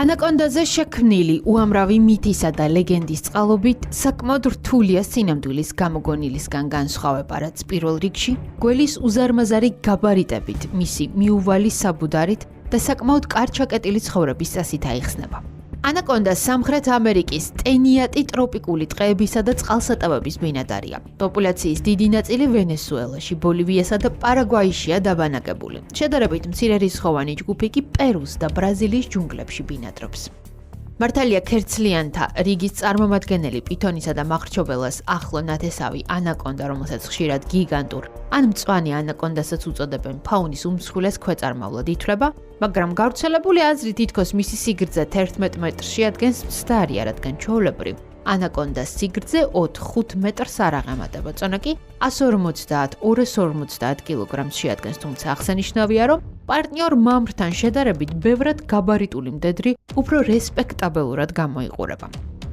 ანაკონდაზე შექმნილი უამრავი მითისა და ლეგენდის წყალობით საკმაოდ რთულია სინამდვილის გამოგონილისგან განსხვავება, რაც პირველ რიგში გველის უზარმაზარი გაბარიტებით, მისი მიუვალი საბუდარით და საკმაოდ კარჩაკეტილი ცხოვრების წესით აიხსნება. ანაკონდა სამხრეთ ამერიკის ტენიატი ტროპიკული ტყეებისა და წყალსატევების ბინადარია. პოპულაციის დიდი ნაწილი ვენესუელაში, ბოლივიასა და პარაგვაიშია დაბანაკებული. შედარებით მცირე რისხოვანი ჯგუფი კი პერუს და ბრაზილიის ჯუნგლებში ბინადრობს. მართალია ქერცლიანთა რიგის წარმომადგენელი პითონისა და მახრჩობელას ახლო ნათესავი ანაკონდა, რომელსაც ხშირად გიგანტურ ან მწვანე ანაკონდასაც უწოდებენ, ფაუნის უმსხვილეს ქვეწარმავლად ითვლება, მაგრამ გავრცელებული აზრით თითქოს მისი სიგრძე 11 მეტრს შეადგენს მცდარია, რადგან ჩვეულებრივ ანაკონდას სიგრძე 4-5 მეტრს არ აღემატება, წონა კი 150-250 კილოგრამს შეადგენს, თუმცა აღსანიშნავია, რომ პარტნიორ მამრთან შედარებით ბევრად გაბარიტული მდედრი უფრო რესპექტაბელურად გამოიყურება.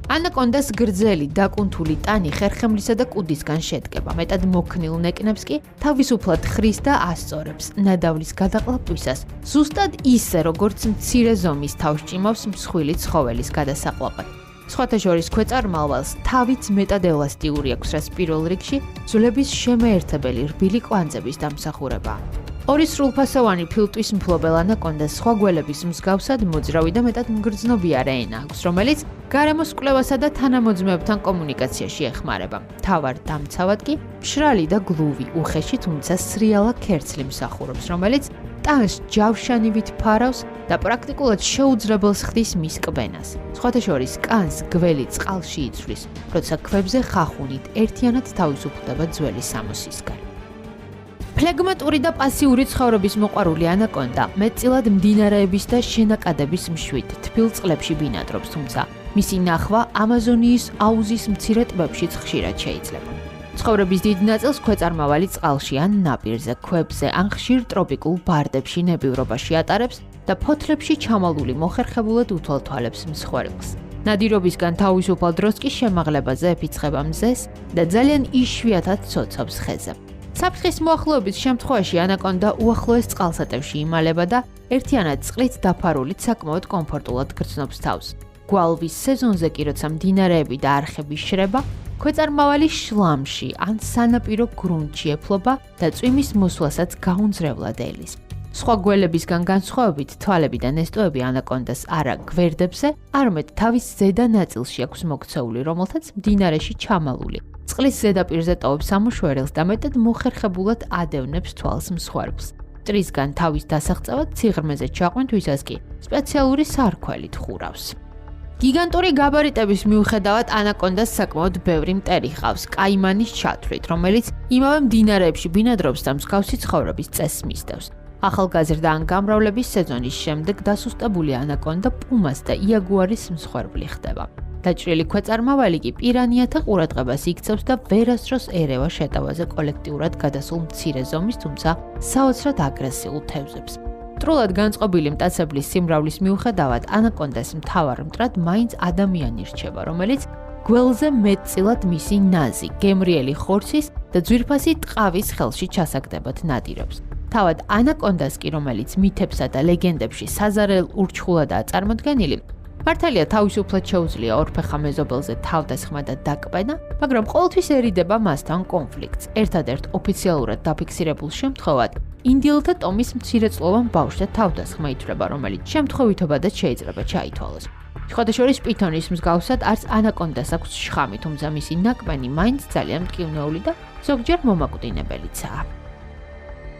ანაკონდას გრძელი დაკუნთული ტანი ხერხემლისა და კუდისგან შედგება, მეტად მოქნილ ნეკნებს კი თავისუფლად ხრის და ასწორებს, ნადავლის გადაყლაპვისას, ზუსტად ისე, როგორც მცირე ზომის თავს ჭიმავს მსხვილი ცხოველის გადასაყლაპად. სხვათა შორის ქვეწარმავალს თავიც მეტად ელასტიური აქვს, რაც პირველ რიგში ძვლების შემაერთებელი რბილი კვანძების დამსახურებაა. ორი სრულფასოვანი ფილტვის მფლობელ ანაკონდას სხვა გველების მსგავსად მოძრავი და მეტად მგრძნობიარე ენა აქვს, რომელიც გარემოს კვლევასა და თანამოძმეებთან კომუნიკაციაში ეხმარება. მთავარ დამცავად კი მშრალი და გლუვი, უხეში, თუმცა სრიალა ქერცლი მსახურობს, რომელიც ტანს ჯავშანივით ფარავს და პრაქტიკულად შეუძლებელს ხდის მის კბენას. სხვათა შორის კანს გველი წყალში იცვლის, როცა ქვებზე ხახუნით ერთიანად თავისუფლდება ძველი სამოსისგან. ფლეგმატური და პასიური ცხოვრების მოყვარული ანაკონდა მეტწილად მდინარეების და შენაკადების მშვიდ, თბილ წყლებში ბინადრობს, თუმცა მისი ნახვა ამაზონიის აუზის მცირე ტბებშიც ხშირად შეიძლება. ცხოვრების დიდ ნაწილს ქვეწარმავალი წყალში ან ნაპირზე, ქვებზე ან ხშირ ტროპიკულ ბარდებში ნებივრობაში ატარებს და ფოთლებში ჩამალული მოხერხებულად უთვალთვალებს მსხვერპლს. ნადირობისგან თავისუფალ დროს კი შემაღლებაზე ეფიცხება მზეს და ძალიან იშვიათად ცოცავს ხეზე. საფრთხის მოახლოების შემთხვევაში ანაკონდა უახლოეს წყალსატევში იმალება და ერთიანად წყლით დაფარულით საკმაოდ კომფორტულად გრძნობს თავს. გვალვის სეზონზე კი, როცა მდინარეები და არხები შრება, ქვეწარმავალი შლამში ან სანაპირო გრუნტში ეფლობა და წვიმის მოსვლასაც გაუნձრევლად ელის. სხვა გველებისგან განსხვავებით, თვალები და ნესტოები ანაკონდას არა გვერდებზე, არამედ თავის ზედა ნაწილში აქვს მოქცეული, რომელთაც მდინარეში ჩამალული. წყლის ზედაპირზე ტოვებს ამოშვერილს და მეტად მოხერხებულად ადევნებს თვალს მსხვერპლს. მტრისგან თავის დასაღწევად სიღრმეზე ჩაყვენთვისას კი სპეციალური სარქველით ხურავს. გიგანტური გაბარიტების მიუხედავად ანაკონდას საკმაოდ ბევრი მტერი ჰყავს კაიმანის ჩათვლით, რომელიც იმავე მდინარეებში ბინადრობს და მსგავსი ცხოვრების წესს მისდევს. ახალგაზრდა ან გამრავლების სეზონის შემდეგ დასუსტებული ანაკონდა პუმას და იაგუარის მსხვერპლი ხდება. დაჭრილი ქვეწარმავალი კი პირანიათა ყურადღებას იქცევს და ვერასდროს ერევა შეტევაზე კოლექტიურად გადასულ მცირე ზომის, თუმცა საოცრად აგრესიულ თევზებს. მტრულად განწყობილი მტაცებლის სიმრავლის მიუხედავად, ანაკონდას მთავარ მტრად მაინც ადამიანი რჩება, რომელიც გველზე მეტწილად მისი ნაზი, გემრიელი ხორცის და ძვირფასი ტყავის ხელში ჩასაგდებად ნადირობს. თავად ანაკონდას კი, რომელიც მითებსა და ლეგენდებში საზარელ ურჩხულადაა წარმოდგენილი, მართალია თავისუფლად შეუძლია ორფეხა მეზობელზე თავდასხმა და დაკბენა, მაგრამ ყოველთვის ერიდება მასთან კონფლიქტს. ერთადერთ ოფიციალურად დაფიქსირებულ შემთხვევად ინდიელთა ტომის მცირეწლოვან ბავშვთა თავდასხმა ითვლება, რომელიც შემთხვევითობადაც შეიძლება ჩაითვალოს. სხვათა შორის პითონის მსგავსად არც ანაკონდას აქვს შხამი, თუმცა მისი ნაკბენი მაინც ძალიან მტკივნეული და ზოგჯერ მომაკვდინებელიცაა.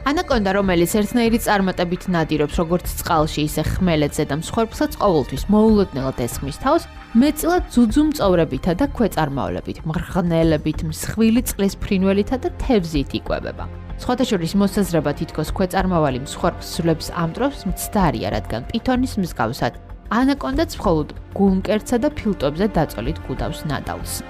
ანაკონდა, რომელიც ერთნაირი წარმატებით ნადირობს როგორც წყალში, ისე ხმელეთზე და მსხვერპლსაც ყოველთვის მოულოდნელად ესხმის თავს, მეტწილად ძუძუმწოვრებითა და ქვეწარმავლებით, მღრღნელებით, მსხვილი წყლის ფრინველითა და თევზით იკვებება. სხვათა შორის მოსაზრება თითქოს ქვეწარმავალი მსხვერპლს ძვლებს ამტრობს მცდარია, რადგან პითონის მსგავსად ანაკონდაც მხოლოდ გულმკერდსა და ფილტვებზე დაწოლით გუდავს ნადავლს.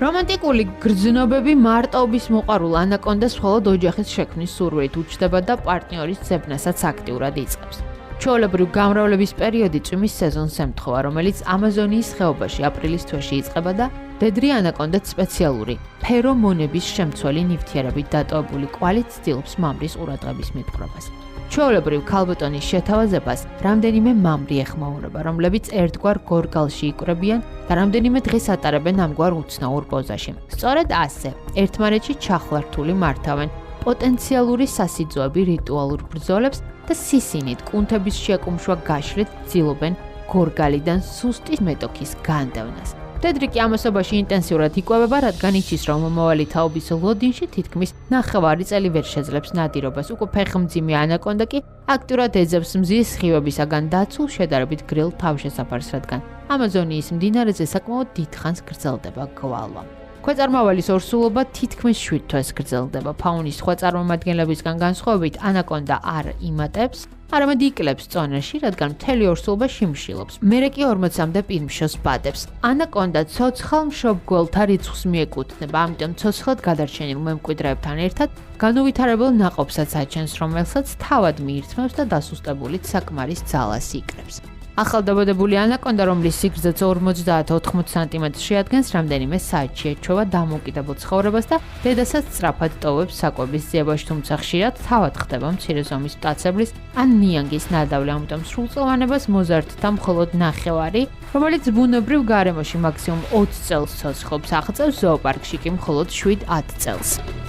რომანტიკული გრძნობები მარტოობის მოყვარულ ანაკონდას მხოლოდ ოჯახის შექმნის სურვილით უჩნდება და პარტნიორის ძებნასაც აქტიურად იწყებს. ჩვეულებრივ გამრავლების პერიოდი წვიმის სეზონს ემთხვევა, რომელიც ამაზონიის ხეობაში აპრილის თვეში იწყება და დედრი ანაკონდაც სპეციალური ფერომონების შემცველი ნივთიერებით დატოვებული კვალით ცდილობს მამრის ყურადღების მიპყრობას. ჩვეულებრივ ქალბატონის შეთავაზებას რამდენიმე მამრი ეხმაურება, რომლებიც ერთგვარ გორგალში იკვრებიან და რამდენიმე დღეს ატარებენ ამგვარ უცნაურ პოზაში. სწორედ ასე, ერთმანეთში ჩახლართული მართავენ პოტენციალური სასიძოები რიტუალურ ბრძოლებს და სისინით კუნთების შეკუმშვა გაშლით ცდილობენ გორგალიდან სუსტი მეტოქის განდევნას. მდედრი კი ამასობაში ინტენსიურად იკვებება, რადგან იცის, რომ მომავალი თაობის ლოდინში თითქმის 9 წელი ვერ შეძლებს ნადირობას. უკვე ფეხმძიმე ანაკონდა კი აქტიურად ეძებს მზის სხივებისაგან დაცულ შედარებით გრილ თავშესაფარს, რადგან ამაზონიის მდინარეზე საკმაოდ დიდხანს გრძელდება გვალვა. ქვეწარმავალის ორსულობა თითქმის 7 თვეს გრძელდება. ფაუნის სხვა წარმომადგენლებისგან განსხვავებით, ანაკონდა არ იმატებს, არამედ იკლებს წონაში, რადგან მთელი ორსულობა შიმშილობს. მერე კი 40-მდე პირმშოს ბადებს. ანაკონდა ცოცხალ მშობ-გველთა რიცხვს მიეკუთვნება, ამიტომ ცოცხლად გადარჩენილ მემკვიდრეებთან ერთად განუვითარებელ ნაყოფსაც აჩენს, რომელსაც თავად მიირთმევს და დასუსტებულით საკმარის ძალას იკრებს. ახალდაბადებული ანაკონდა, რომლის სიგრძეც 50-80 სანტიმეტრს შეადგენს, რამდენიმე საათში ეჩვევა დამოუკიდებელ ცხოვრებას და დედასაც სწრაფად ტოვებს საკვების ძიებაში, თუმცა ხშირად თავად ხდება მცირე ზომის მტაცებლის ან ნიანგის ნადავლი, ამიტომ სრულწლოვანებას მოზარდთა მხოლოდ 9, რომელიც ბუნებრივ გარემოში მაქსიმუმ 20 წელს ცოცხლობს, აღწევს ზოოპარკში კი მხოლოდ 7-10 წელს.